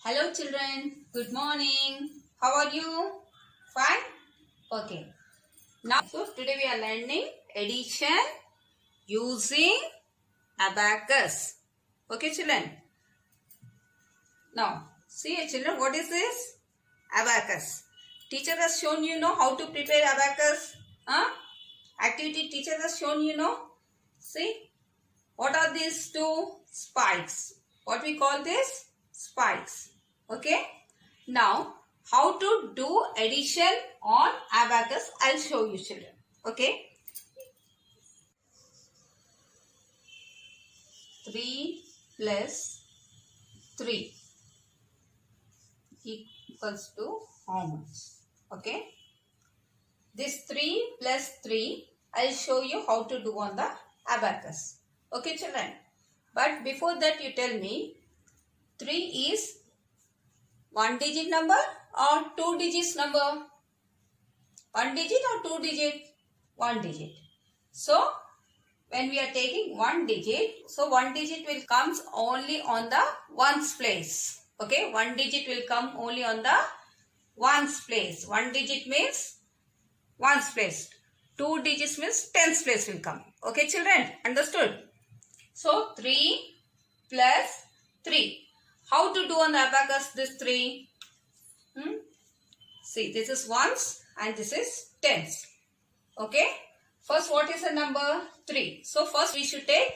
Hello children, good morning. How are you? Fine? Okay. Now, so today we are learning addition using abacus. Okay children. Now, see children, what is this? Abacus. Teacher has shown you know how to prepare abacus. Huh? Activity teacher has shown you know. See, what are these two spikes? What we call this? Spikes. Okay. Now, how to do addition on abacus? I'll show you children. Okay. 3 plus 3 equals to how much? Okay. This 3 plus 3, I'll show you how to do on the abacus. Okay children. But before that you tell me 3 is 1 digit number or 2 digits number? 1 digit or 2 digit? 1 digit. So, when we are taking 1 digit, so 1 digit will comes only on the ones place. Okay, 1 digit will come only on the ones place. 1 digit means ones place. 2 digits means tens place will come. Okay children, understood? So, 3 plus 3. How to do on the abacus this 3? See, this is ones and this is tens. Okay. First, what is the number? 3. So, first we should take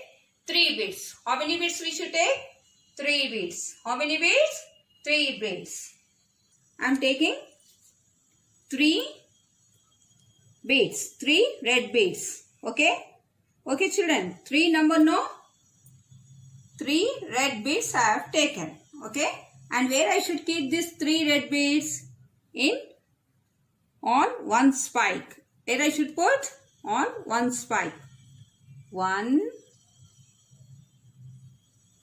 3 bits. How many bits we should take? 3 bits. How many bits? 3 bits. I am taking 3 bits. 3 red bits. Okay. Okay children. 3 number no? 3 red bits I have taken. Okay. And where I should keep these 3 red bits? On one spike. Where I should put? On one spike. 1,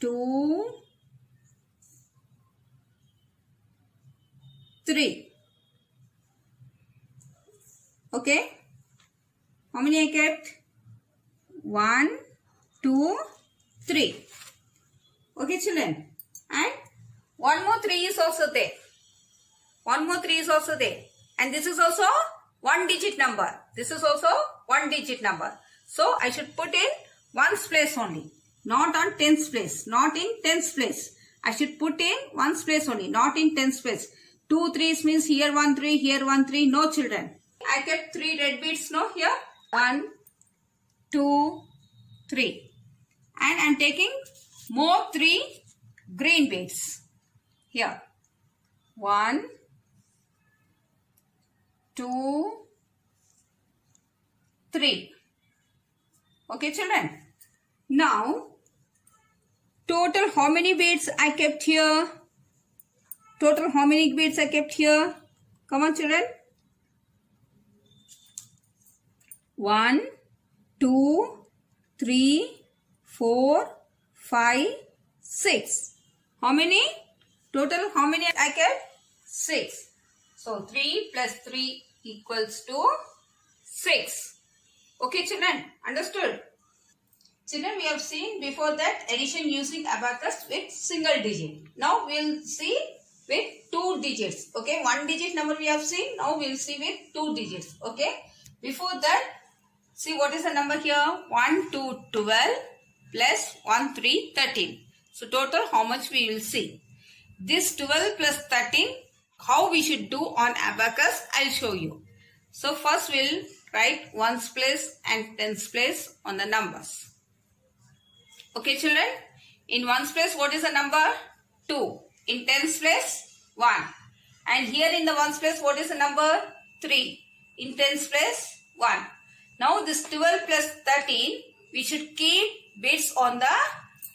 2, 3. Okay. How many I kept? 1, 2, 3. Okay children. And one more 3 is also there. One more 3 is also there. And this is also 1 digit number. This is also 1 digit number. So, I should put in ones place only. Not on tens place. Not in tens place. I should put in ones place only. Not in tens place. 2 3s means here 1 3, here 1 3. No children. I kept 3 red beads no here. 1, 2, 3. And I am taking more 3 green beads. Here. 1, 2, 3. Okay children. Now, total how many beads I kept here? Total how many beads I kept here? Come on children. 1, 2, 3, 4, 5, 6. How many? Total how many I kept? 6. So, 3 plus 3 equals to 6. Okay children, understood? Children, we have seen before that addition using abacus with single digit. Now, we will see with 2 digits. Okay, 1 digit number we have seen. Now, we will see with 2 digits. Okay, before that, see what is the number here? 1, 2, 12 plus 1, 3, 13. So, total how much we will see. This 12 plus 13, how we should do on abacus, I'll show you. So, first we'll write ones place and tens place on the numbers. Okay children, in ones place what is the number? 2. In tens place 1. And here in the ones place what is the number? 3. In tens place 1. Now this 12 plus 13 we should keep bits on the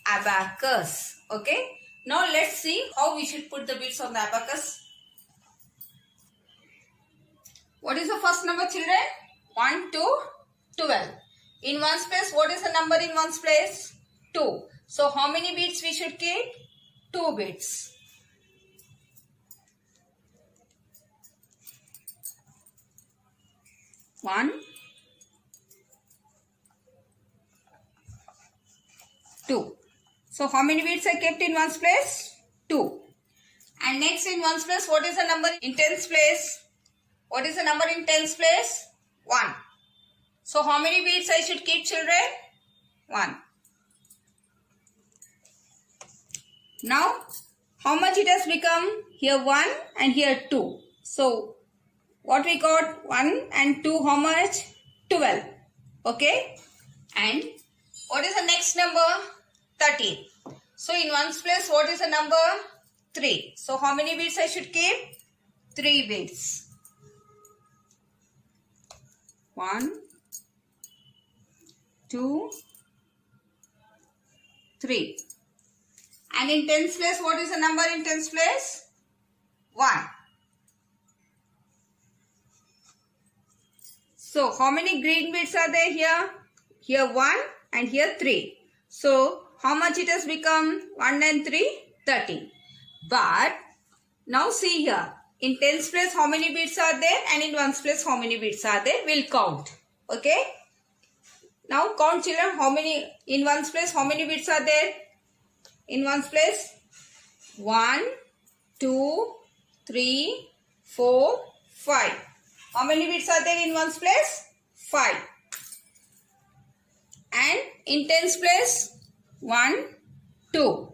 abacus. Okay. Now let's see how we should put the bits on the abacus. What is the first number children? 1 to 12. In ones place, what is the number in ones place? 2. So, how many bits we should keep? 2 bits. One, 2. So, how many bits I kept in ones place? 2. And next in ones place, what is the number in tens place? What is the number in tens place? 1. So how many beads I should keep, children? 1. Now, how much it has become? Here 1 and here 2. So, what we got? 1 and 2, how much? 12. Okay. And what is the next number? 13. So, in ones place, what is the number? 3. So, how many beads I should keep? 3 beads. 1, 2, 3. And in tens place, what is the number in tens place? 1. So, how many green beads are there here? Here 1 and here 3. So, how much it has become? 1 and 3? 13. But, now see here. In tens place, how many beads are there? And in ones place, how many beads are there? We'll count. Okay? Now, count children. How many, in ones place, how many beads are there? In ones place, 1, 2, 3, 4, 5. How many beads are there in ones place? 5. And in tens place, 1, 2.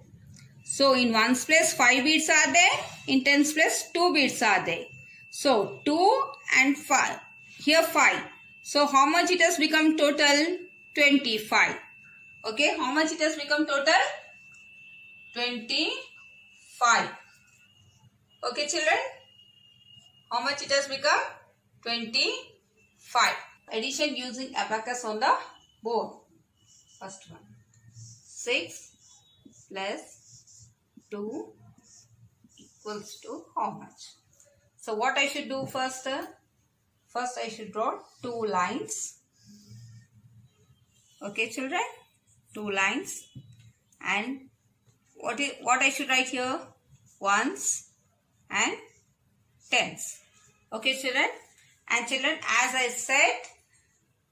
So in ones place, 5 beads are there. In tens place, 2 beads are there. So 2 and 5. Here 5. So how much it has become total? 25. Okay, how much it has become total? 25. Okay, children? How much it has become? 25. Addition using abacus on the board. First one. 6 plus 2 equals to how much? So, what I should do first? First, I should draw 2 lines. Okay, children? 2 lines. And what I should write here? Ones and tens. Okay, children? And children, as I said,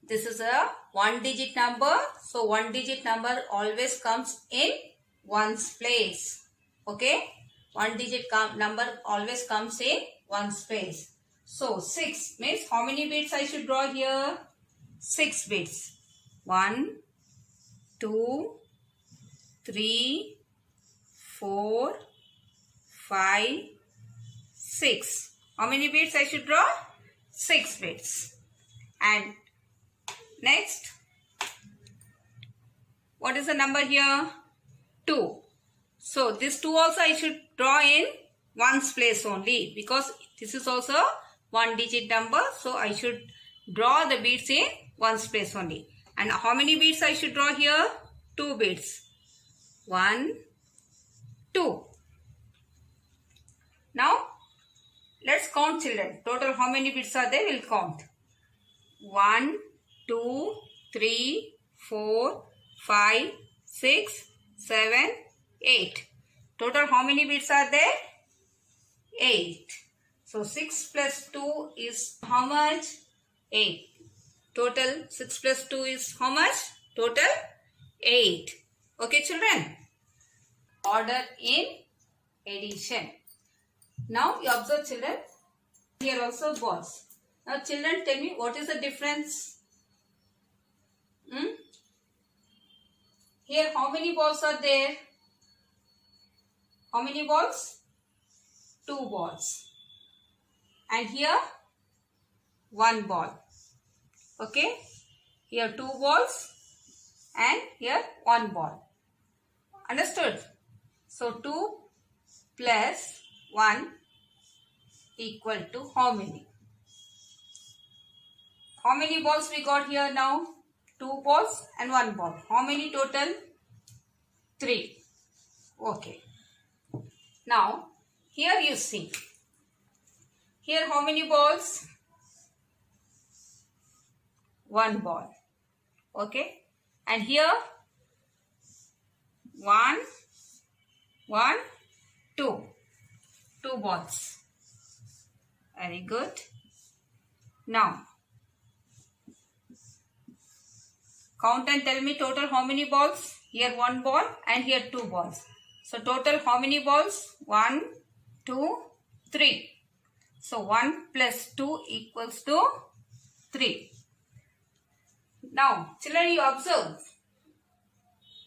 this is a 1-digit number. So, 1-digit number always comes in ones place. Okay? 1-digit number always comes in ones place. So, 6 means how many beads I should draw here? 6 beads. 1, 2, 3, 4, 5, 6. How many beads I should draw? 6 beads. And next, what is the number here? 2. So, this 2 also I should draw in ones place only, because this is also 1-digit number. So, I should draw the beads in ones place only. And how many beads I should draw here? 2 beads. 1, 2. Now, let's count, children. Total how many beads are there? We'll count. 1, 2, 3, 4, 5, 6, 7, 8. Total how many beads are there? 8. So 6 plus 2 is how much? 8. Total 6 plus 2 is how much? Total 8. Okay, children? Order in addition. Now you observe, children. Here also balls. Now children, tell me what is the difference? Here how many balls are there? How many balls? 2 balls. And here 1 ball. Okay. Here 2 balls and here 1 ball. Understood? So 2 plus 1 equal to how many? How many balls we got here now? 2 balls and 1 ball. How many total? 3. Okay. Now, here you see. Here how many balls? 1 ball. Okay. And here 1, 1, 2. 2 balls. Very good. Now, count and tell me total how many balls? Here 1 ball and here 2 balls. So total how many balls? 1, 2, 3. So 1 plus 2 equals to 3. Now, children, you observe.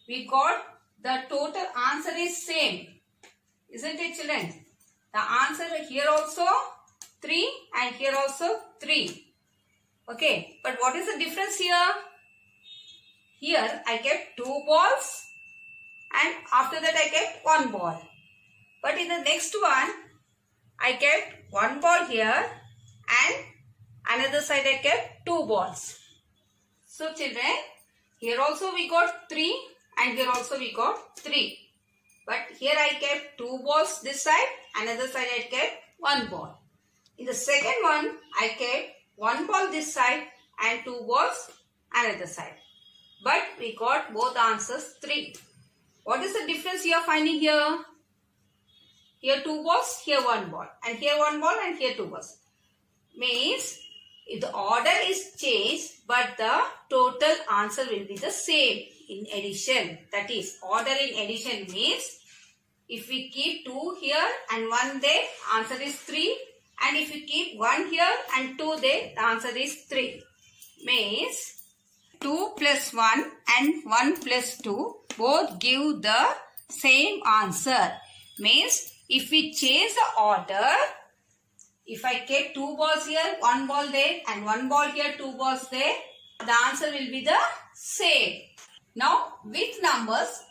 We got the total answer is same. Isn't it, children? The answer here also 3 and here also 3. Okay, but what is the difference here? Here I kept 2 balls and after that I kept 1 ball. But in the next one, I kept 1 ball here and another side I kept 2 balls. So children, here also we got 3 and here also we got 3. But here I kept 2 balls this side, another side I kept 1 ball. In the second one, I kept 1 ball this side and 2 balls another side. But we got both answers 3. What is the difference you are finding here? Here 2 balls, here 1 ball. And here 1 ball and here 2 balls. Means if the order is changed but the total answer will be the same in addition. That is, order in addition means if we keep 2 here and 1 there, answer is 3. And if we keep 1 here and 2 there, the answer is 3. Means 2 plus 1 and 1 plus 2 both give the same answer. Means if we change the order, if I keep 2 balls here, 1 ball there and 1 ball here, 2 balls there, the answer will be the same. Now with numbers,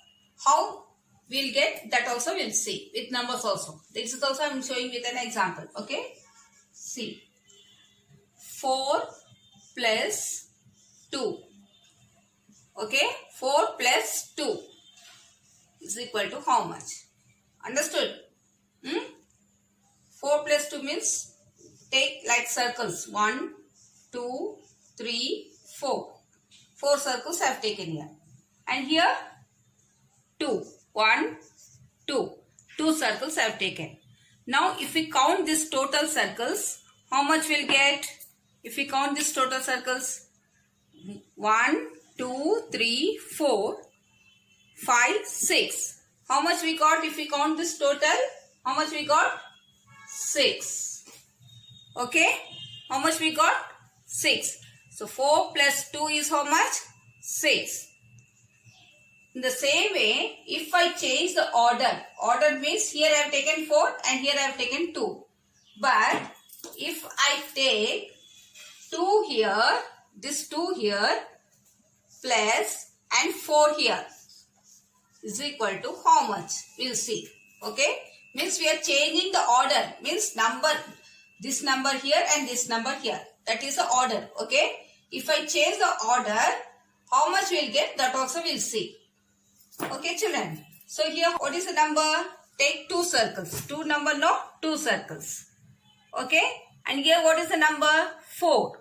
how we'll get that also we'll see. With numbers also. This is also I am showing with an example. Okay. See. 4 plus 2. Okay. 4 plus 2 is equal to how much? Understood? 4 plus 2 means take like circles. 1, 2, 3, 4. 4 circles I have taken here. And here 2. 1, 2. 2 circles I have taken. Now if we count these total circles, how much we'll get? If we count these total circles, 1, 2, 3, 4, 5, 6. How much we got if we count this total? How much we got? 6. Okay. How much we got? 6. So 4 plus 2 is how much? 6. In the same way, if I change the order means here I have taken 4 and here I have taken 2. But if I take 2 here, this 2 here plus and 4 here is equal to how much? We'll see. Okay. Means we are changing the order. Means number, this number here and this number here. That is the order. Okay. If I change the order, how much we'll get? That also we'll see. Okay children. So here what is the number? Take 2 circles. 2 number no? 2 circles. Okay. And here what is the number? 4.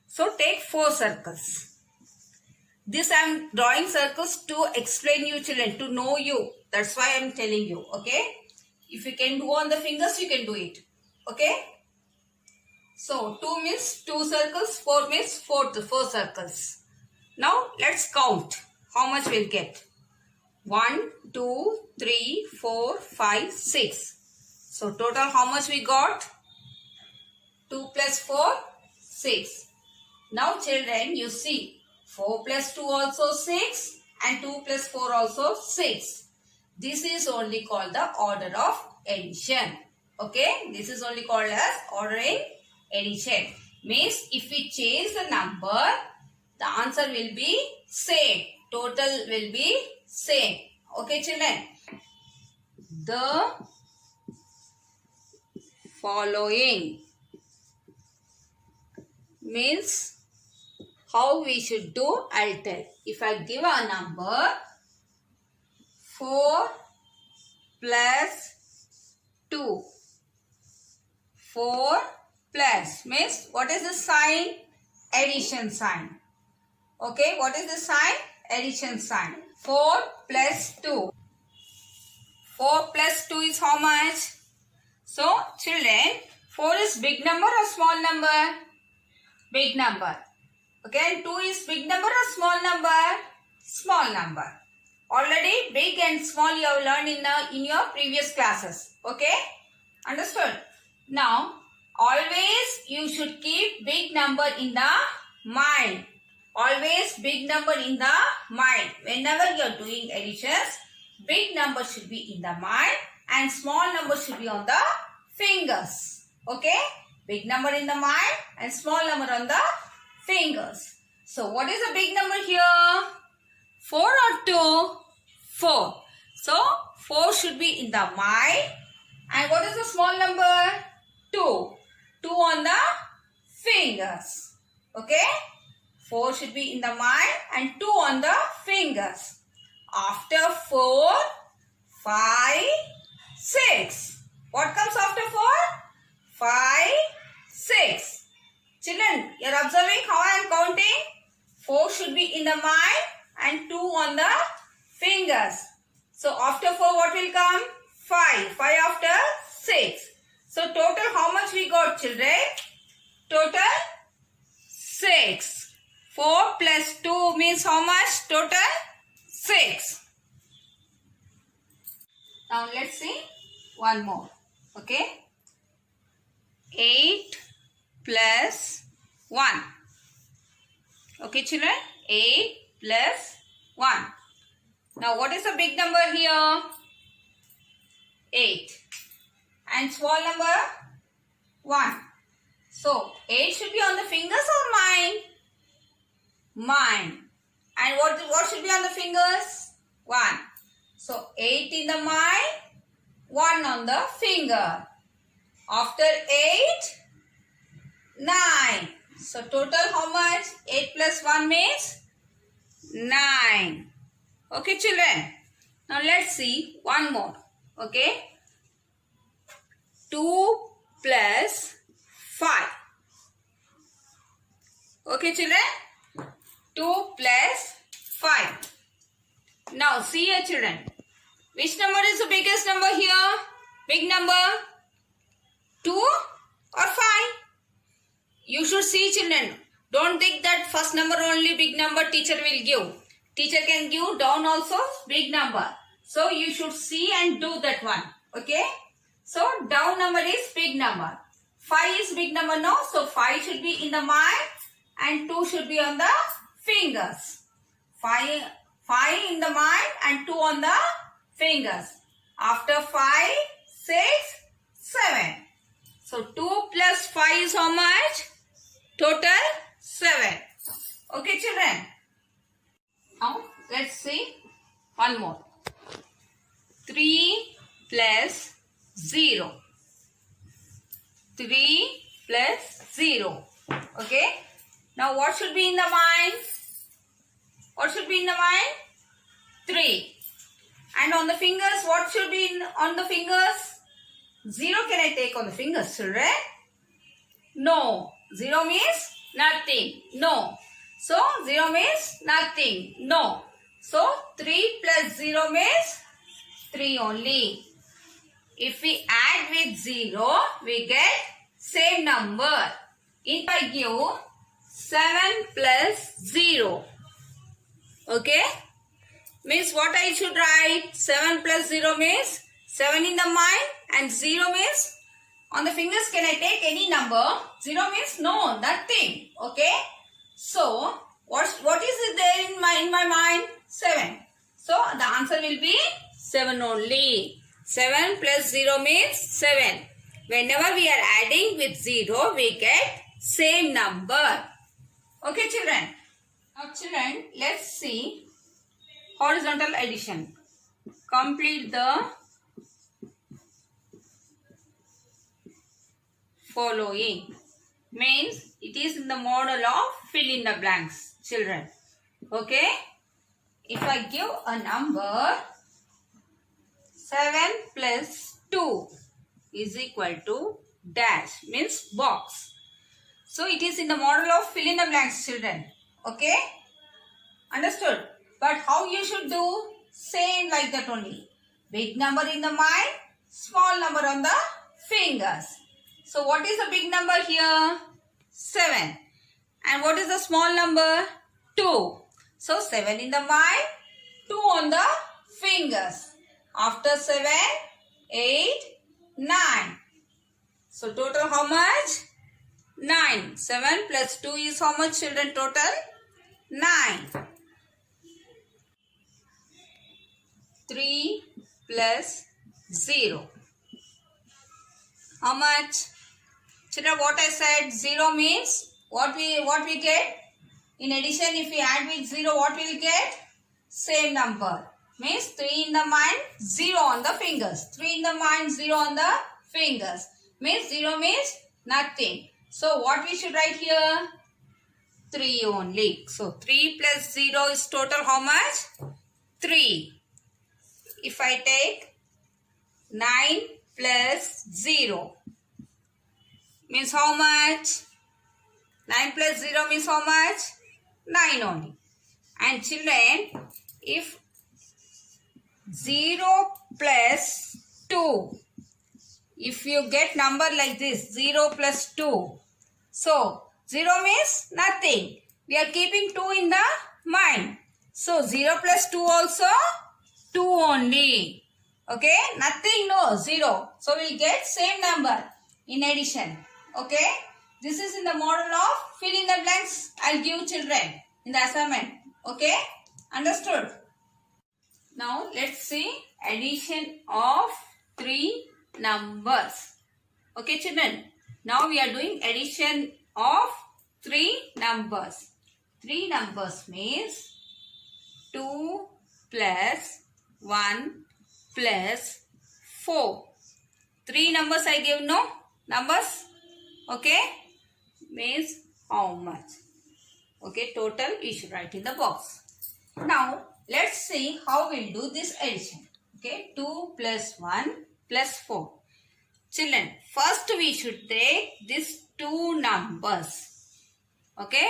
So take 4 circles. This I am drawing circles to explain you children, to know you. That's why I am telling you. Okay. If you can do on the fingers, you can do it. Okay. So 2 means 2 circles, 4 means 4 circles. Now let's count how much we'll get. 1, 2, 3, 4, 5, 6. So total how much we got? 2 plus 4, 6. Now children, you see 4 plus 2 also 6 and 2 plus 4 also 6. This is only called the order of addition. Okay. This is only called as order in addition. Means if we change the number, the answer will be same. Total will be same. Okay children. The following means how we should do, I'll tell. If I give a number 4 plus 2. 4 plus means what is the sign? Addition sign. Okay, what is the sign? Addition sign. 4 plus 2. 4 plus 2 is how much? So, children, 4 is big number or small number? Big number. Okay, and 2 is big number or small number? Small number. Already big and small you have learned in your previous classes. Okay. Understood? Now, always you should keep big number in the mind. Always big number in the mind. Whenever you are doing additions, big number should be in the mind and small number should be on the fingers. Okay? Big number in the mind and small number on the fingers. So, what is the big number here? 4 or 2? 4. So, 4 should be in the mind. And what is the small number? 2. 2 on the fingers. Okay? 4 should be in the mind and 2 on the fingers. After 4, 5, 6. What comes after 4? 5, 6. Children, you are observing how I am counting? 4 should be in the mind and 2 on the fingers. So, after 4, what will come? 5. 5 after 6. So, total how much we got, children? Total 6. 4 plus 2 means how much? Total 6. Now, let's see one more. Okay. 8 plus 1. Okay, children? 8 plus 1. Now, what is the big number here? 8. And small number? 1. So, 8 should be on the fingers or mind? Mind. And what should be on the fingers? 1. So, 8 in the mind, 1 on the finger. After 8, 9. So, total how much? 8 plus 1 means 9. Okay, children. Now, let's see one more. Okay. 2 plus 5. Okay, children. 2 plus 5. Now, see here, children. Which number is the biggest number here? Big number? 2 or 5? You should see, children. Don't think that first number only big number teacher will give. Teacher can give down also big number. So, you should see and do that one. Okay? So, down number is big number. 5 is big number, no? So, 5 should be in the mind and 2 should be on the fingers. 5 in the mind and 2 on the fingers. After 5, 6, 7. So, 2 plus 5 is how much? Total 7. Okay, children? Now, let's see one more. 3 plus 0. 3 plus 0. Okay? Now, what should be in the mind? What should be in the mind? 3. And on the fingers, what should be on the fingers? 0 can I take on the fingers, children? No. 0 means nothing. No. So, 0 means nothing. No. So, 3 plus 0 means 3 only. If we add with 0, we get same number. If I give 7 plus 0. Okay? Means what I should write? 7 plus 0 means 7 in the mind and 0 means on the fingers can I take any number? 0 means no, nothing. Okay? So, what is it there in my mind? 7. So, the answer will be 7 only. 7 plus 0 means 7. Whenever we are adding with 0, we get same number. Okay, children? Now, children, let's see horizontal addition. Complete the following. Means it is in the model of fill in the blanks, children. Okay? If I give a number 7 plus 2 is equal to dash, means box. So, it is in the model of fill in the blanks, children. Okay? Understood? But how you should do? Same like that only. Big number in the mind, small number on the fingers. So, what is the big number here? 7. And what is the small number? 2. So, 7 in the mind, 2 on the fingers. After 7, 8, 9. So total how much? 9. 7 plus 2 is how much, children? Total 9. 3 plus 0. How much? Children, what I said, 0 means what we get? In addition, if we add with 0, what we will get? Same number. Means 3 in the mind, 0 on the fingers. 3 in the mind, 0 on the fingers. Means 0 means nothing. So what we should write here? 3 only. So 3 plus 0 is total how much? 3. If I take 9 plus 0 means how much? 9 plus 0 means how much? 9 only. And children, if 0 plus 2, if you get number like this, 0 plus 2, so 0 means nothing. We are keeping 2 in the mind. So 0 plus 2 also 2 only. Okay, nothing, no, 0. So we'll get same number in addition. Okay, this is in the model of fill in the blanks I'll give children in the assignment. Okay, understood? Now let's see addition of 3 numbers. Okay children, now we are doing addition of 3 numbers. 3 numbers means 2 plus 1 plus 4. 3 numbers I give, no? Numbers? Okay? Means how much? Okay, total we should write in the box. Now, let's see how we'll do this addition. Okay, 2 plus 1 plus 4. Children, first we should take these 2 numbers. Okay,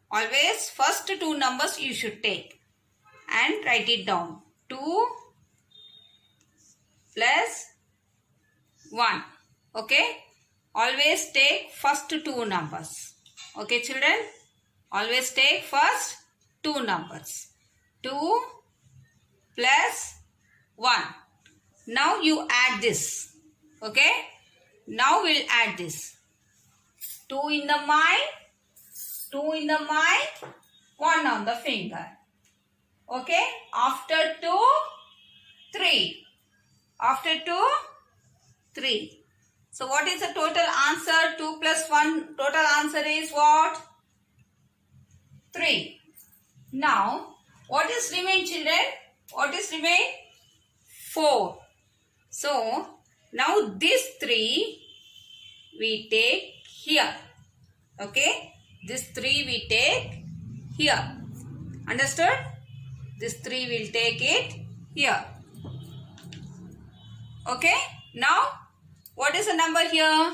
always first 2 numbers you should take and write it down. 2 plus 1. Okay, always take first 2 numbers. Okay children, always take first 2 numbers. 2 plus 1. Now you add this. Okay, now we'll add this. 2 in the mind, 2 in the mind, 1 on the finger. Okay, after 2, 3. After 2, 3. So what is the total answer? 2 plus 1, total answer is what? 3. Now, what is remain children? What is remain? 4. So, now this 3 we take here. Okay? This 3 we take here. Understood? This 3 will take it here. Okay? Now, what is the number here?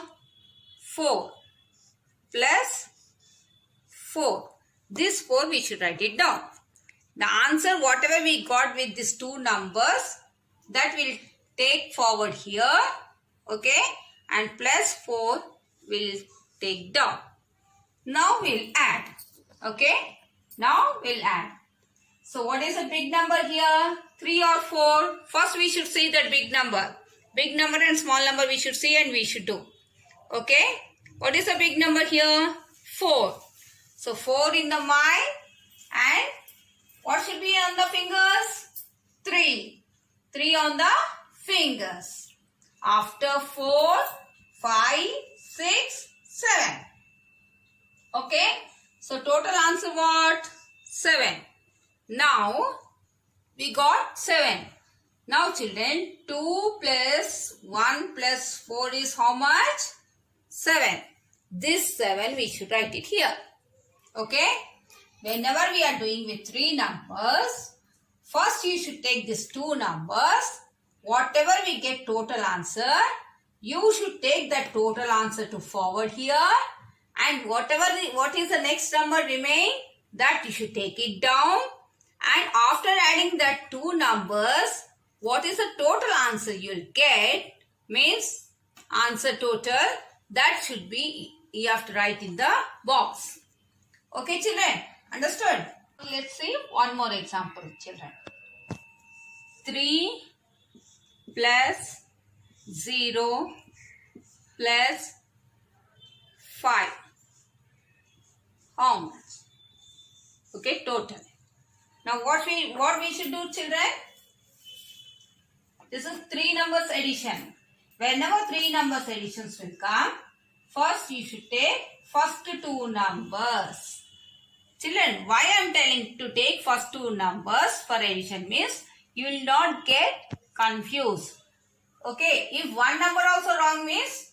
4 plus 4. This 4 we should write it down. The answer whatever we got with these 2 numbers, that will take forward here. Okay? And plus 4 will take down. Now we'll add. Okay? Now we'll add. So what is the big number here? 3 or 4? First we should see that big number. Big number and small number we should see and we should do. Okay? What is the big number here? 4. So 4 in the mind and what should be on the fingers? 3. 3 on the fingers. After 4, 5, 6, 7. Okay? So total answer what? 7. Now we got 7. Now children, 2 plus 1 plus 4 is how much? 7. This 7 we should write it here. Okay? Whenever we are doing with 3 numbers, first you should take these 2 numbers. Whatever we get total answer, you should take that total answer to forward here. And what is the next number remain, that you should take it down. And after adding that 2 numbers, what is the total answer you'll get? Means answer total, that should be, you have to write in the box. Okay children, understood? Let's see one more example children. 3 plus 0 plus 5. How much? Okay, total. Now what we should do, children? This is 3 numbers addition. Whenever 3 numbers additions will come, first you should take first 2 numbers. Children, why I am telling to take first 2 numbers for addition means you will not get confused. Okay, if one number also wrong means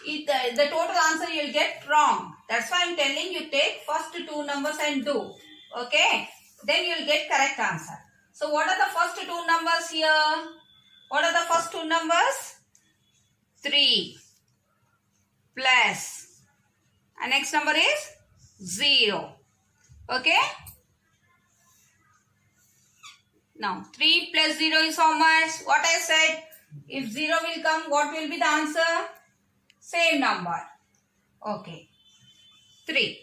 the total answer you will get wrong. That's why I am telling you take first 2 numbers and do. Okay, then you will get correct answer. So what are the first 2 numbers here? What are the first 2 numbers? 3 plus, and next number is 0. Okay. Now 3 plus 0 is how much? What I said. If 0 will come, what will be the answer? Same number. Okay. 3.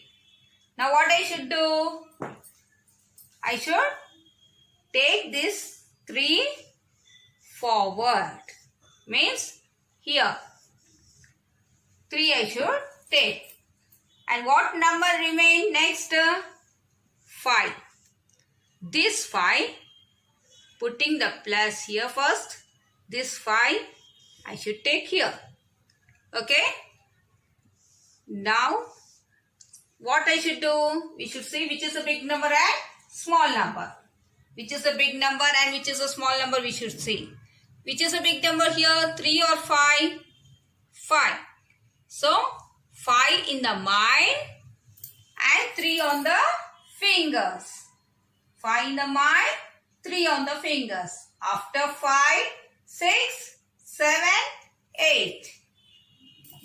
Now what I should do? I should take this 3 forward. Means here. 3 I should take. And what number remain next? 5. This 5, putting the plus here first. This 5 I should take here. Okay. Now what I should do? We should see which is a big number and small number. Which is a big number and which is a small number we should see. Which is a big number here? 3 or 5? 5. So 5 in the mind and 3 on the fingers. 5 in the mind, 3 on the fingers. After 5, 6, 7, 8.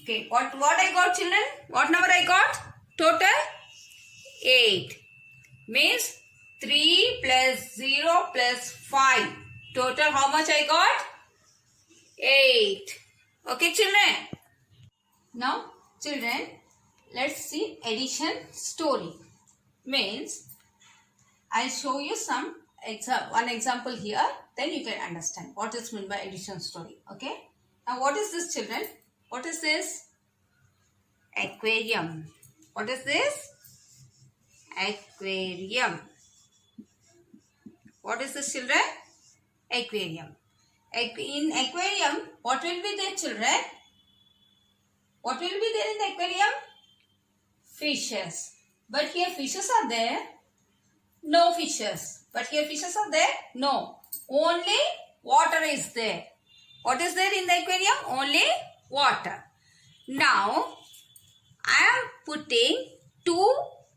Okay, what I got, children? What number I got? Total 8. Means 3 plus 0 plus 5. Total how much I got? 8. Okay, children. Now, children, let's see addition story. Means, I'll show you one example here. Then you can understand what is meant by addition story. Okay. Now, what is this, children? What is this? Aquarium. What is this? Aquarium. What is this, children? Aquarium. In aquarium, what will be there, children? What will be there in the aquarium? Fishes. But here fishes are there? No fishes. But here fishes are there? No. Only water is there. What is there in the aquarium? Only water. Now, I am putting 2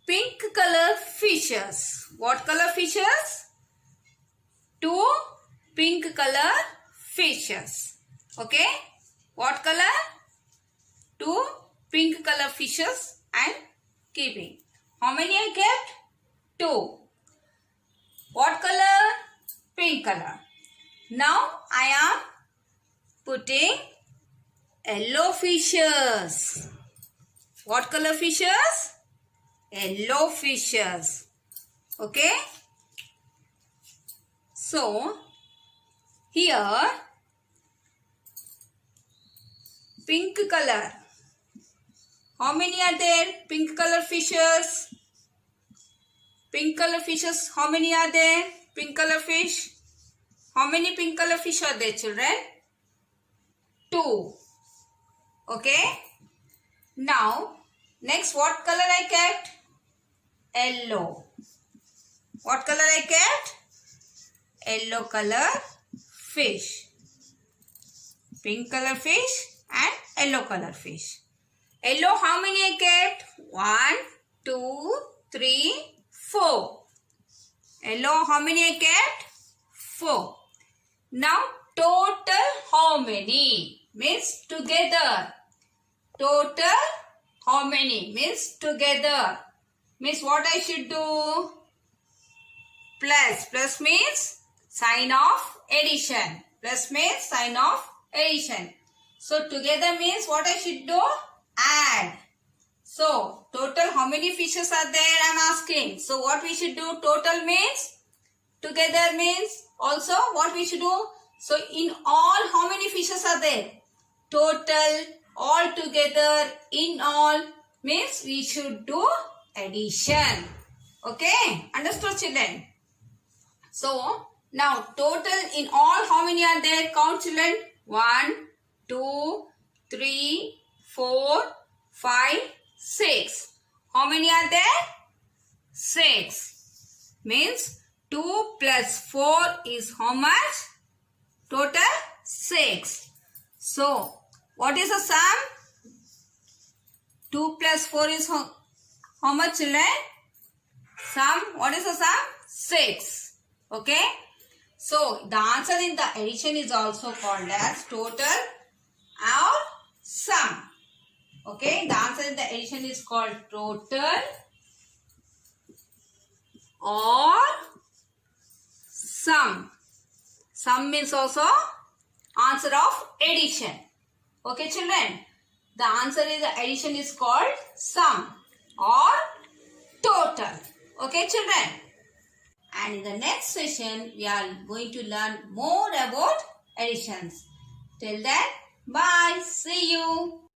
pink color fishes. What color fishes? 2 pink color fishes. Okay. What color? 2 pink color fishes and keeping. How many I kept? 2. What color? Pink color. Now I am putting yellow fishes. What color fishes? Yellow fishes. Okay. So here pink color. How many are there? Pink color fishes. Pink color fishes. How many are there? Pink color fish. How many pink color fish are there, children? 2. Okay. Now, next what color I kept? Yellow. What color I kept? Yellow color fish. Pink color fish and yellow color fish. Yellow, how many I kept? 1, 2, 3, 4. Yellow, how many I kept? 4. Now, total how many? Means together. Total how many? Means together. Means what I should do? Plus. Plus means sign of addition. Plus means sign of addition. So, together means what I should do? Add. So, total how many fishes are there? I am asking. So, what we should do? Total means together means also what we should do? So, in all how many fishes are there? Total, all together, in all means we should do addition. Okay, understood children? So now total in all how many are there? Count children. 1, 2, 3, 4, 5, 6. How many are there? 6. Means 2 plus 4 is how much? Total 6. So what is the sum? 2 plus 4 is how much children? Sum. What is the sum? 6. Okay. So the answer in the addition is also called as total or sum. Okay. The answer in the addition is called total or sum. Sum means also answer of addition. Okay children. The answer in the addition is called sum or total. Okay children. And in the next session, we are going to learn more about additions. Till then, bye. See you.